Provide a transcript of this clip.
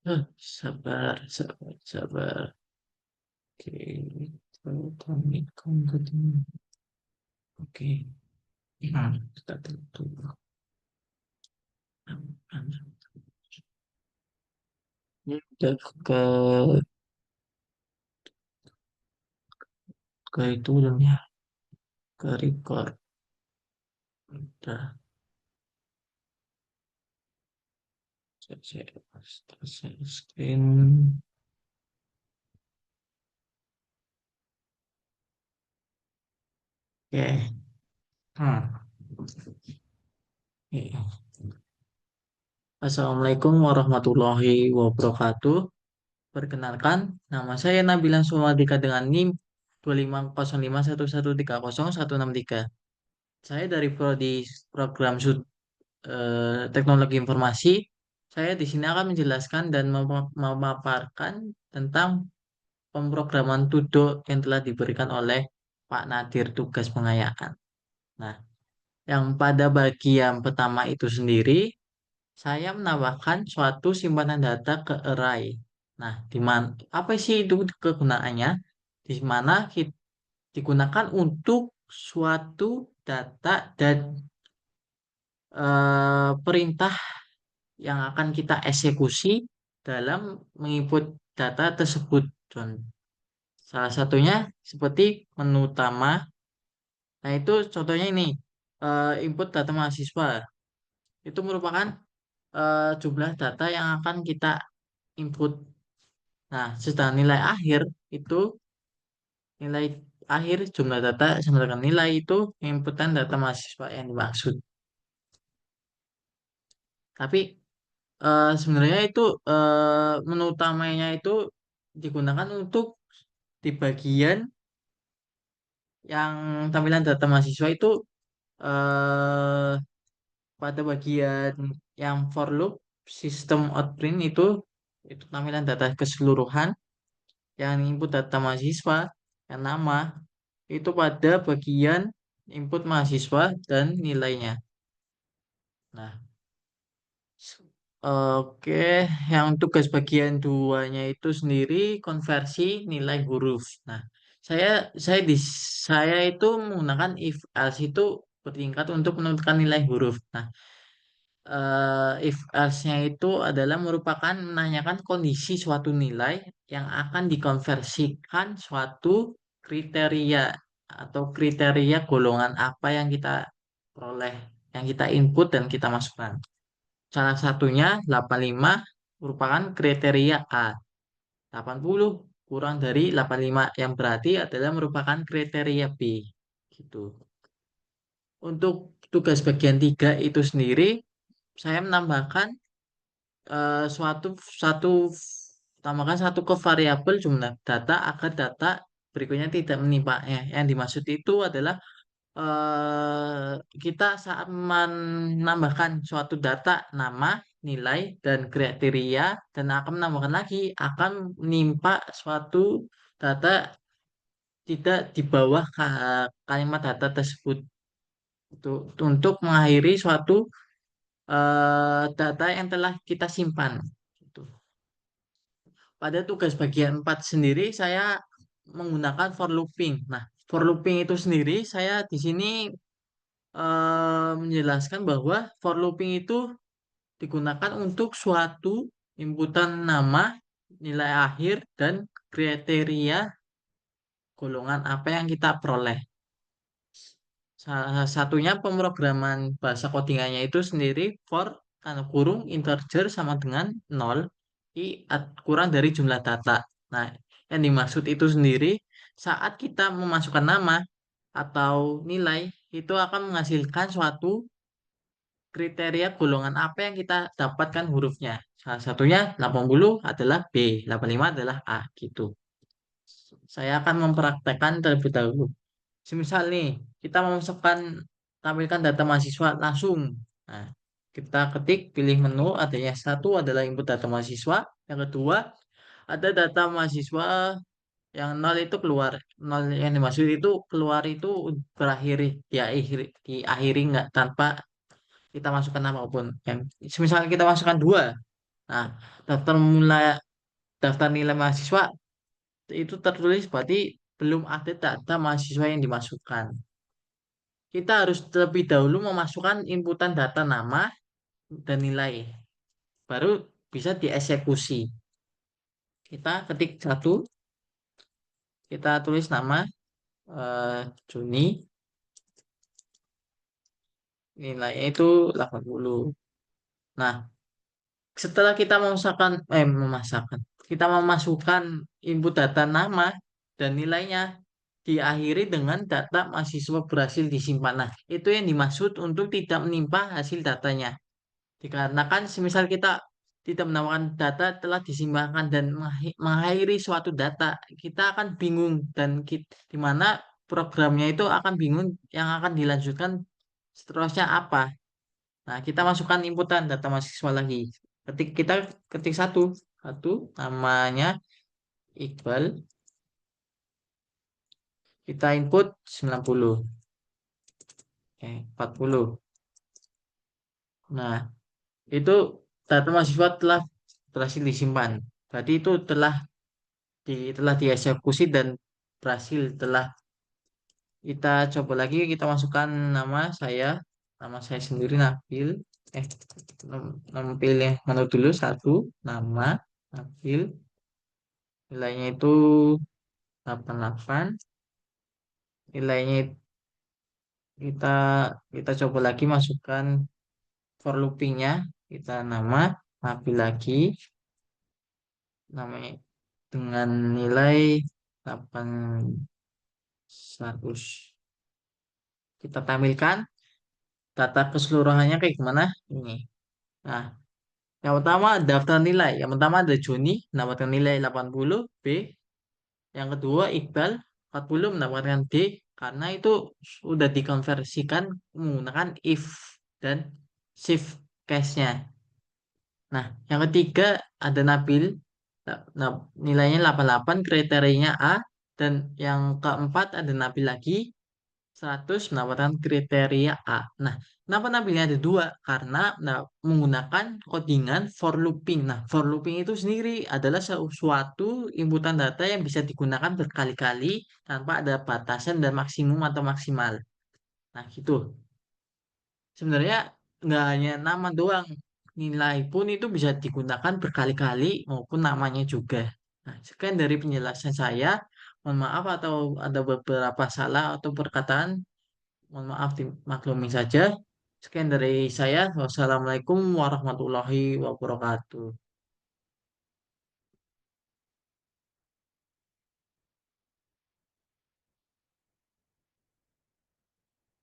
Sabar, sabar, sabar. Oke, kami ketemu. Oke, kita tutup. Udah ke itu belum ya? Ke record. Udah, saya screen. Oke. Oke. Assalamualaikum warahmatullahi wabarakatuh. Perkenalkan, nama saya Nabila Sumadika dengan NIM 250511301163. Saya dari Prodi Program Teknologi Informasi. Saya di sini akan menjelaskan dan memaparkan tentang pemrograman Tudo yang telah diberikan oleh Pak Nadir tugas pengayaan. Nah, yang pada bagian pertama itu sendiri, saya menambahkan suatu simpanan data ke array. Nah, di mana apa sih itu kegunaannya? Di mana digunakan untuk suatu data dan perintah yang akan kita eksekusi dalam menginput data tersebut. Salah satunya seperti menu utama. Nah, itu contohnya ini, input data mahasiswa. Itu merupakan jumlah data yang akan kita input. Nah, sedang nilai akhir itu nilai akhir jumlah data sama dengan nilai itu inputan data mahasiswa yang dimaksud. Tapi sebenarnya itu menu utamanya itu digunakan untuk di bagian yang tampilan data mahasiswa itu eh, pada bagian yang for loop sistem outprint itu tampilan data keseluruhan yang input data mahasiswa yang nama itu pada bagian input mahasiswa dan nilainya. Nah, oke, yang tugas bagian duanya itu sendiri konversi nilai huruf. Nah, saya saya di saya itu menggunakan if else itu bertingkat untuk menentukan nilai huruf. Nah, if else-nya itu adalah merupakan menanyakan kondisi suatu nilai yang akan dikonversikan suatu kriteria atau kriteria golongan apa yang kita peroleh, yang kita input dan kita masukkan. Salah satunya 85 merupakan kriteria A. 80 kurang dari 85 yang berarti adalah merupakan kriteria B. Gitu. Untuk tugas bagian 3 itu sendiri, saya menambahkan suatu satu tambahkan satu ke variabel jumlah data agar data berikutnya tidak menimpanya. Yang dimaksud itu adalah kita saat menambahkan suatu data nama, nilai, dan kriteria dan akan menambahkan lagi akan menimpa suatu data tidak di bawah kalimat data tersebut untuk mengakhiri suatu data yang telah kita simpan. Gitu. Pada tugas bagian 4 sendiri saya menggunakan for looping. Nah, for looping itu sendiri saya di sini menjelaskan bahwa for looping itu digunakan untuk suatu inputan nama, nilai akhir, dan kriteria golongan apa yang kita peroleh. Salah satunya pemrograman bahasa codingannya itu sendiri for tanda kurung integer sama dengan 0 kurang dari jumlah data. Nah, yang dimaksud itu sendiri saat kita memasukkan nama atau nilai itu akan menghasilkan suatu kriteria golongan apa yang kita dapatkan hurufnya. Salah satunya 80 adalah B, 85 adalah A gitu. Saya akan mempraktekkan terlebih dahulu. Semisal nih, kita memasukkan tampilkan data mahasiswa langsung. Nah, kita ketik pilih menu, adanya satu adalah input data mahasiswa, yang kedua ada data mahasiswa yang nol itu keluar. Nol yang dimaksud itu keluar itu berakhir diakhiri nggak tanpa kita masukkan apapun. Yang misalnya kita masukkan dua, Nah, daftar mulai daftar nilai mahasiswa itu tertulis berarti belum ada data mahasiswa yang dimasukkan. Kita harus terlebih dahulu memasukkan inputan data nama dan nilai, baru bisa dieksekusi. Kita ketik satu, kita tulis nama Juni, nilainya itu 80. Nah, setelah kita kita memasukkan input data nama dan nilainya diakhiri dengan data mahasiswa berhasil disimpan. Nah, itu yang dimaksud untuk tidak menimpa hasil datanya. Dikarenakan semisal kita tidak menemukan data telah disimpankan dan mengakhiri suatu data, kita akan bingung dan di mana programnya itu akan bingung yang akan dilanjutkan seterusnya apa. Nah, kita masukkan inputan data mahasiswa lagi. Kita ketik satu, satu namanya Iqbal, kita input 90, 40. Nah, itu data mahasiswa telah berhasil disimpan. Berarti itu telah dieksekusi dan berhasil. Telah kita coba lagi, kita masukkan nama saya sendiri Nabil. Eh, nampil yang mana dulu satu nama Nabil, nilainya itu 88, nilainya kita kita coba lagi masukkan for loopingnya, kita nama Nabil lagi, namanya dengan nilai 800. Kita tampilkan data keseluruhannya kayak gimana ini. Nah, yang pertama daftar nilai. Yang pertama ada Joni mendapatkan nilai 80 B. Yang kedua Iqbal 40 mendapatkan D karena itu sudah dikonversikan menggunakan if dan shift case-nya. Nah, yang ketiga ada Nabil. Nah, nilainya 88, kriterianya A. Dan yang keempat ada Nabil lagi 100 mendapatkan kriteria A. Nah, kenapa Nabilnya ada dua? Karena menggunakan codingan for looping. Nah, for looping itu sendiri adalah suatu inputan data yang bisa digunakan berkali-kali tanpa ada batasan dan maksimum atau maksimal. Nah, gitu. Sebenarnya nggak hanya nama doang, nilai pun itu bisa digunakan berkali-kali maupun namanya juga. Nah, sekian dari penjelasan saya. Mohon maaf atau ada beberapa salah atau perkataan. Mohon maaf dimaklumi saja. Sekian dari saya. Wassalamualaikum warahmatullahi wabarakatuh.